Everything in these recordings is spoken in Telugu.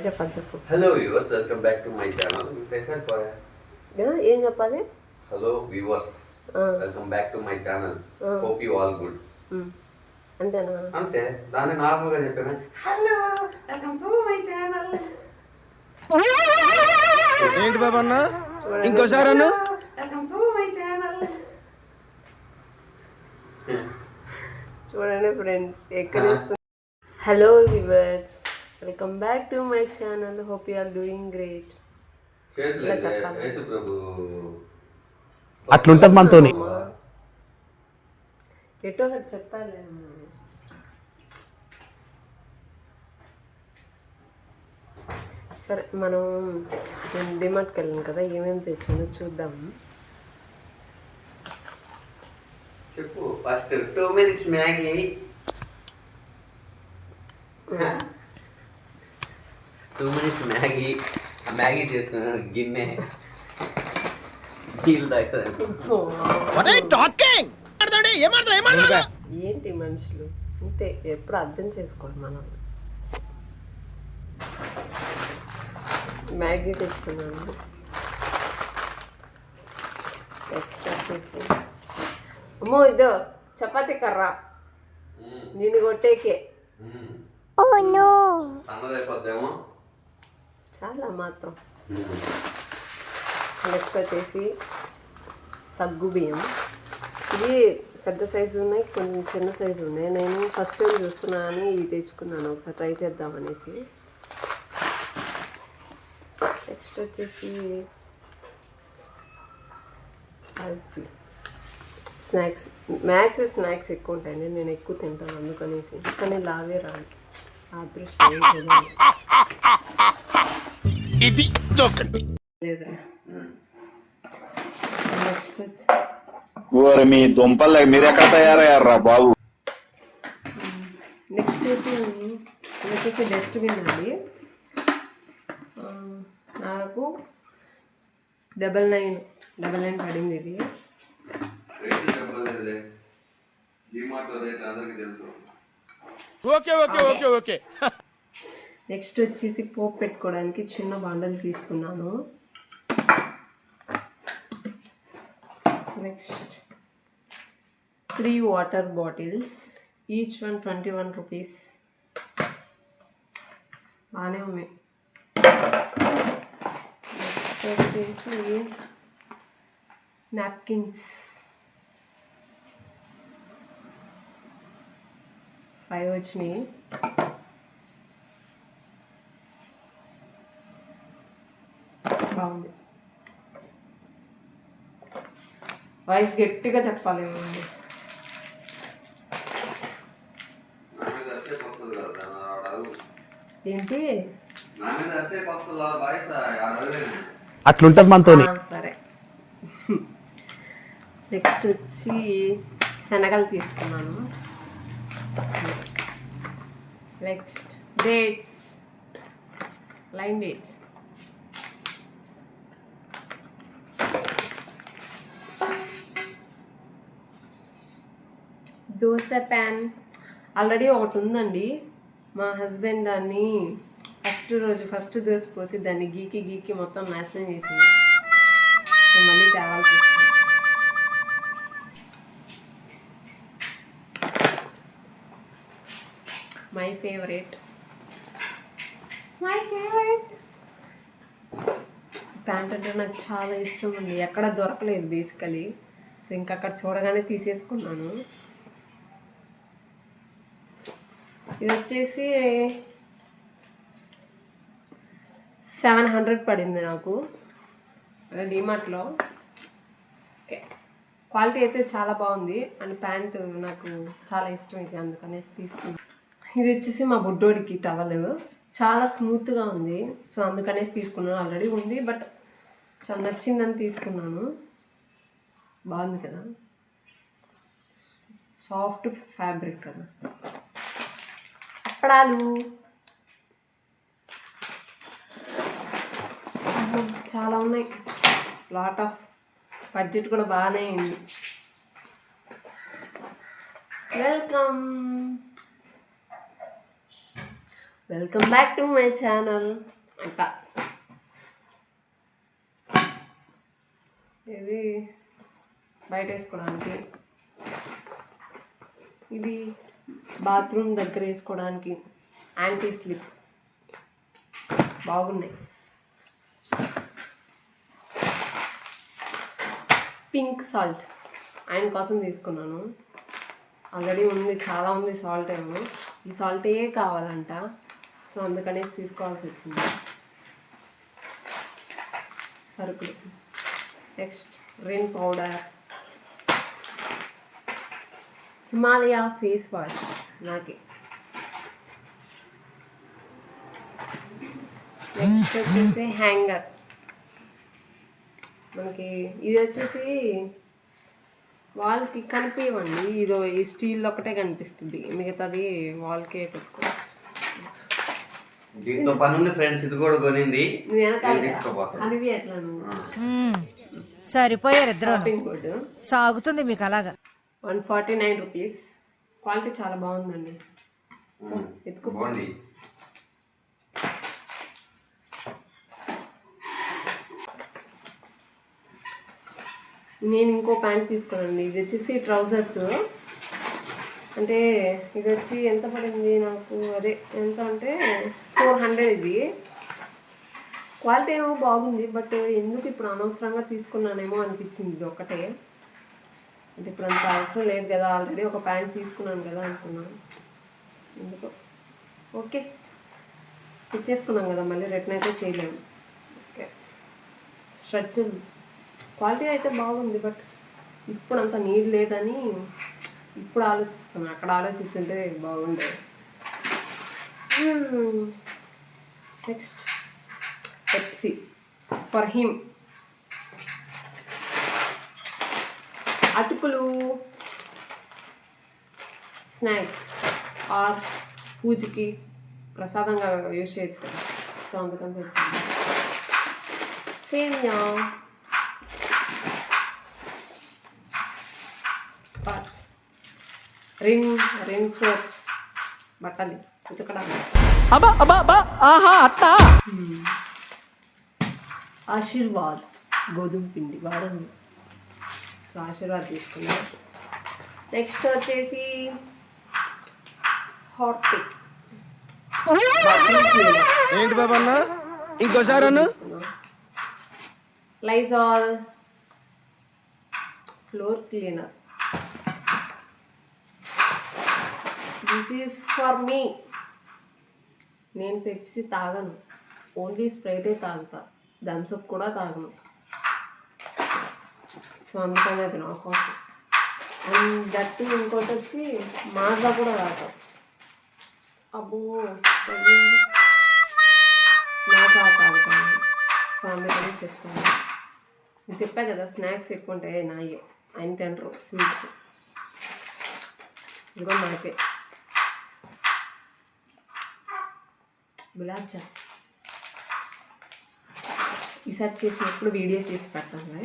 చెప్పాలి చెప్పు. Hello viewers, welcome back to my channel. ఏం చెప్పాలి? Hello viewers, welcome back to my channel. Hope you all good. అంతేనా? అంతే, దాన్ని నార్మల్ గా చెప్పాను. Hello welcome to my channel. ఏంటి బాబా అన్న, ఇంకోసారి అన్న. Welcome to my channel. చూడండి ఫ్రెండ్స్, ఎక్కడ hello viewers, welcome back to my channel. Hope you are doing great. అట్లుంటది మనతోని. ఎటో ఒకటి చెప్పాలి. సరే, మనం డిమార్ట్కి వెళ్ళాం కదా, ఏమేమి తెచ్చిందో చూద్దాం. చెప్పు first. 2 minutes Maggi. 2 minutes Maggi. Maggi చేసుకున్నాను గిన్నె. నీళ్ళు ఏంటి మనుషులు అంతే, ఎప్పుడు అర్థం చేసుకోవాలి మనం. మ్యాగీ తెచ్చుకున్నాను. ఎక్స్ట్రా చేసి అమ్మో, ఇదో చపాతీ కర్ర నేను కొట్టేకే. సన్నదైపోద్దేమో చాలా మాత్రం. నెక్స్ట్ వచ్చేసి సగ్గు బియ్యం. ఇది పెద్ద సైజు ఉన్నాయి, కొంచెం చిన్న సైజు ఉన్నాయి. నేను ఫస్ట్ టైం చూస్తున్నాను, ఇవి తెచ్చుకున్నాను, ఒకసారి ట్రై చేద్దామనేసి. నెక్స్ట్ వచ్చేసి స్నాక్స్. స్నాక్స్ ఎక్కువ ఉంటాయండి, నేను ఎక్కువ తింటాను అందుకనేసి. కానీ లావే రాను, అదృష్టం లేదా. నెక్స్ట్ వచ్చి మీ దుంపలు మీరు ఎక్కడ తయారయ్యారా బాబు. నెక్స్ట్ వచ్చేసి డస్ట్బిన్ అండి. నాకు 99 పడింది ఇది. ఓకే. నెక్స్ట్ వచ్చేసి పోపు పెట్టుకోవడానికి చిన్న బాండలు తీసుకున్నాను. Next 3 water bottles, each one 21 rupees. బాగానే ఉన్నాయి. నెక్స్ట్ వచ్చేసి నాప్కిన్స్ 5 వచ్చినాయి. బాగుంది. వాయిస్ గట్టిగా చెప్పాలి. ఏంటి అట్లుంటది మనతోని. సరే. నెక్స్ట్ వచ్చి శనగలు తీసుకున్నాను. Next dates, line dates. Dosa pan already ఒకటి ఉందండి. మా హస్బెండ్ దాన్ని ఫస్ట్ దోశ పోసి దాన్ని గీకి మొత్తం నాశనం చేసింది. మళ్ళీ తేవాల్సి వచ్చింది. మై ఫేవరెట్ ప్యాంట్ అంటే నాకు చాలా ఇష్టం అండి. ఎక్కడ దొరకలేదు బేసికలీ. సో ఇంకా అక్కడ చూడగానే తీసేసుకున్నాను. ఇది వచ్చేసి 700 పడింది నాకు డిమార్ట్లో. ఓకే, క్వాలిటీ అయితే చాలా బాగుంది. అండ్ ప్యాంటు నాకు చాలా ఇష్టం ఇది, అందుకనేసి తీసుకున్నాను. ఇది వచ్చేసి మా బుడ్డోడికి టవల్, చాలా స్మూత్గా ఉంది. సో అందుకనేసి తీసుకున్నాను. ఆల్రెడీ ఉంది బట్ చాలా నచ్చిందని తీసుకున్నాను. బాగుంది కదా, సాఫ్ట్ ఫ్యాబ్రిక్ కదా. అప్పడాలు చాలా ఉన్నాయి. లాట్ ఆఫ్ బడ్జెట్ కూడా బాగానే అయింది. Welcome back to my channel. అంట. ఇది బయట వేసుకోవడానికి, ఇది బాత్రూమ్ దగ్గర వేసుకోవడానికి యాంటీ స్లిప్. బాగున్నాయి. పింక్ సాల్ట్ ఆయన కోసం తీసుకున్నాను. ఆల్రెడీ ఉంది, చాలా ఉంది సాల్ట్ ఏమో. ఈ సాల్టే కావాలంట, సో అందుకనేసి తీసుకోవాల్సి వచ్చింది సరుకులు. Next Rin powder, Himalaya face wash నాకే. నెక్స్ట్ వచ్చేసి హ్యాంగర్. మనకి ఇది వచ్చేసి వాల్కి కనిపించండి, ఇదో ఈ స్టీల్ ఒకటే కనిపిస్తుంది, మిగతాది వాల్కే పెట్టుకోవచ్చు. దీంతో పని ఉంది ఫ్రెండ్స్, ఇది కూడా కొనింది. తీసుకోపోతాను అవి ఎట్లా సరిపోయారు ఇద్దరు. షాపింగ్ కోడ్ సాగుతుంది మీకు అలాగా. 149 రూపీస్. క్వాలిటీ చాలా బాగుందండి. బాగుంది. నేను ఇంకో ప్యాంట్ తీసుకున్నాను. ఇది వచ్చేసి ట్రౌజర్స్. అంటే ఇది వచ్చి ఎంత పడింది నాకు, అదే ఎంత అంటే 400. ఇది క్వాలిటీ ఏమో బాగుంది, బట్ ఎందుకు ఇప్పుడు అనవసరంగా తీసుకున్నానేమో అనిపించింది. ఇది ఒకటే, అంటే ఇప్పుడు అంత అవసరం లేదు కదా, ఆల్రెడీ ఒక ప్యాంట్ తీసుకున్నాను కదా అనుకున్నాను. ఎందుకు ఓకే తెచ్చేసుకున్నాం కదా, మళ్ళీ రిటర్న్ అయితే చేయలేము. ఓకే స్ట్రెచ్ క్వాలిటీ అయితే బాగుంది, బట్ ఇప్పుడు అంత నీడ్ లేదని ఇప్పుడు ఆలోచిస్తున్నాను. అక్కడ ఆలోచించుంటే బాగుండేది. Next Pepsi for him. అటుకులు, స్నాక్స్ ఆర్ పూజకి ప్రసాదంగా యూజ్ చేయొచ్చు కదా, సో అందుకని తెచ్చింది. సేమియా, రిన్ సోప్స్, బట్టలు ఉతకడానికి. ఆశీర్వాద్ గోధుమ పిండి వాడండి, సో ఆశీర్వాద్ తీసుకున్నాం. నెక్స్ట్ వచ్చేసి హార్పిక్. ఏంటి బాబన్న ఇంకోసారి అన్న. Lysol floor cleaner. This is for me. నేను పెప్సీ తాగను, ఓన్లీ స్ప్రైటే తాగుతా, థమ్స్అప్ కూడా తాగను, సో అందుకని అది నా కోసం. అండ్ దట్టు ఇంకోటి వచ్చి మాజా కూడా తాగుతాం. అబ్బో మాజా తాగుతాను, సో అందుకని చేసుకున్నాను. నేను చెప్పా కదా స్నాక్స్ ఎక్కువ ఉంటాయి నాయే, ఆయన తినరు స్వీట్స్. ఇదిగో నాకే గులాబ్ జామ్. ఈసారి చేసినప్పుడు వీడియో చేసి పెడతాను.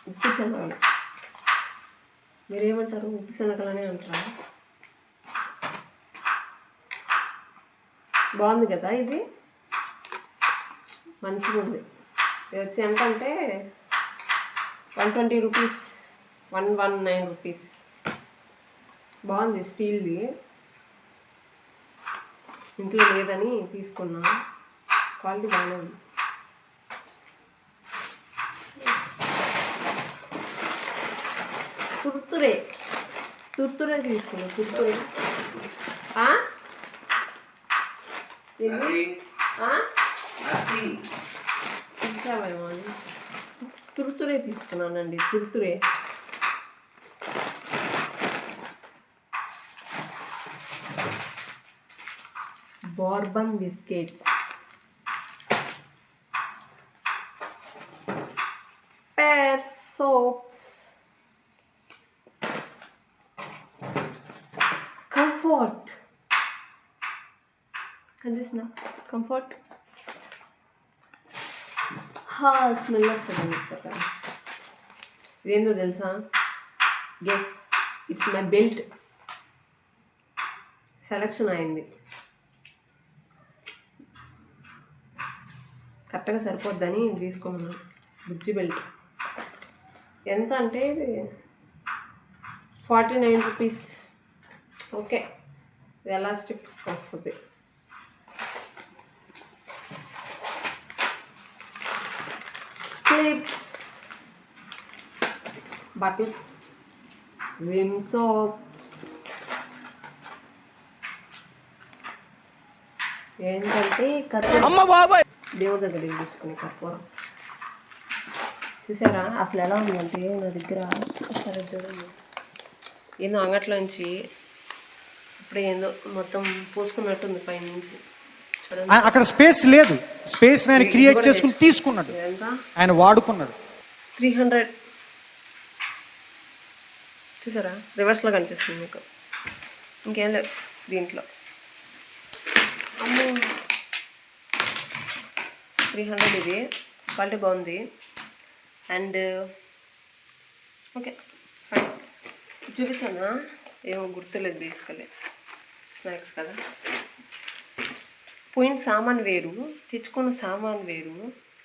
ఉప్పు శనగలు, మీరేమంటారు? ఉప్పు శనగలనే అంటారా? బాగుంది కదా, ఇది మంచిగా ఉంది. ఇది వచ్చి ఎంత అంటే 120 రూపీస్, 119 రూపీస్. బాగుంది, స్టీల్ది. ఇంట్లో లేదని తీసుకున్నా, క్వాలిటీ బాగానే ఉంది. తుర్తురే తీసుకున్నా. తుర్తురే చూసావేమో అని తుర్తురే తీసుకున్నానండి. తుర్తురే బోర్బన్ బిస్కెట్స్, పేర్ సోప్స్, కంఫర్ట్. కనిపిస్తుందా కంఫర్ట్? స్మెల్ వస్తుంది. ఇదేందో తెలుసా? Guess. It's my belt. Selection అయింది. కరెక్ట్గా సరిపోద్దని తీసుకోమన్నాను. బుజ్జి బెల్ట్ ఎంత అంటే 49 రూపీస్. ఓకే, ఇది ఎలాస్టిక్ వస్తుంది. క్లిప్స్, బట్టలు, విమ్ సోప్, ఏంటంటే కర్పూరం, దేవుడి దగ్గర తీసుకునే కర్పూరం. చూసారా అసలు ఎలా ఉందంటే నా దగ్గర, సరే చూడండి, ఏందో అంగట్లోంచి ఇప్పుడు ఏందో మొత్తం పోసుకున్నట్టుంది పైనుంచి. చూడండి అక్కడ స్పేస్ లేదు, స్పేస్ ఆయన క్రియేట్ చేసుకుని తీసుకున్నాడు, ఎంత ఆయన వాడుకున్నాడు. 300. చూసారా రివర్స్లో కనిపిస్తుంది మీకు, ఇంకేం లేదు దీంట్లో. అమ్మో 300 ఇది, క్వాలిటీ బాగుంది. అండ్ ఓకే ఫైన్, చూపించానా ఏమో గుర్తులేదు, బేసికలీ స్నాక్స్ కదా. పోయిన సామాన్ వేరు, తెచ్చుకున్న సామాన్ వేరు,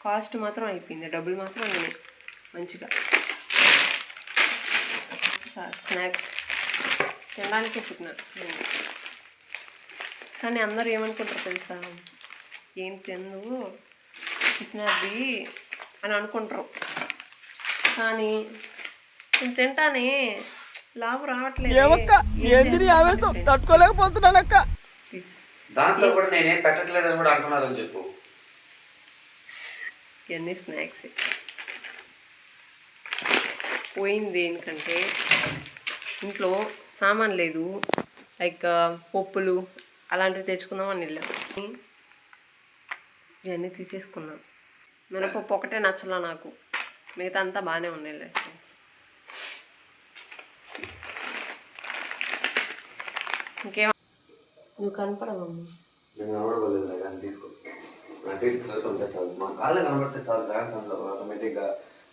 కాస్ట్ మాత్రం అయిపోయింది, డబ్బులు మాత్రం అయినాయి మంచిగా. స్నాక్స్ తినడానికే పుట్టినా, కానీ అందరూ ఏమనుకుంటారు తెలుసా, ఏం తిందు పిసినది అని అనుకుంటారు. కానీ నేను తింటానే, లాభం రావట్లేదు. తట్టుకోలేకపోతున్నానక్క. దాంట్లో కూడా నేనేం పెట్టట్లేదని కూడా అంటున్నారని చెప్పు. ఇవన్నీ స్నాక్స్. పోయింది ఎందుకంటే ఇంట్లో సామాన్ లేదు, లైక్ పప్పులు అలాంటివి తెచ్చుకుందామని వెళ్ళాం. ఇవన్నీ తీసేసుకున్నాం. మినపప్పు ఒకటే నచ్చలా నాకు, మిగతా అంతా బాగానే ఉన్నాయి. ఇంకేం నువ్వు కనపడవమ్మా, నేను కనబడలేదు కానీ తీసుకో. నా టీచర్స్ వెళ్తుంటే చాలు, మా కాళ్ళు కనబడితే చాలు, డాన్స్ అందులో ఆటోమేటిక్గా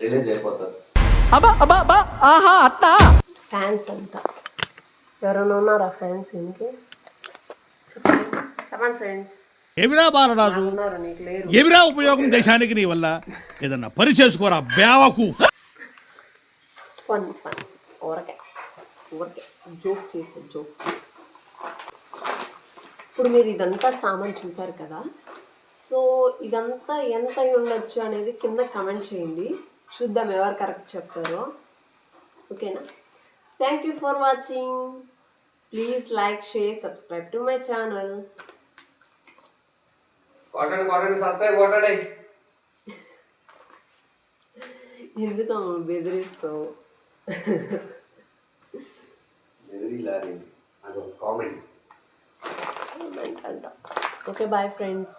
రిలీజ్ అయిపోతారు. ఫ్యాన్స్ అంతా ఎవరైనా ఉన్నారా ఫ్యాన్స్? ఇంకే చెప్పండి ఫ్రెండ్స్. ఏమిరా బాలరాజు, ఉన్నారు, నీకు లేరు. ఏమిరా ఉపయోగం దేశానికి నీ వల్ల? ఏదన్నా పని చేసుకోరా బేవకు. ఫన్ ఊరకే జోక్ చేసే జోక్. ఇప్పుడు మీరు ఇదంతా సామాన్ చూసారు కదా, సో ఇదంతా ఎంత అయి ఉండొచ్చు అనేది కింద కమెంట్ చేయండి, చూద్దాం ఎవరు కరెక్ట్ చెప్తారో. ఓకేనా? Thank you for watching. Please like, share, subscribe to my channel. కొట్టండి సబ్స్క్రైబ్ కొట్టండి. ఎందుకు బెదిరిస్తావు? బెదిరిలారి అదొక కామెంట్. Okay, bye friends.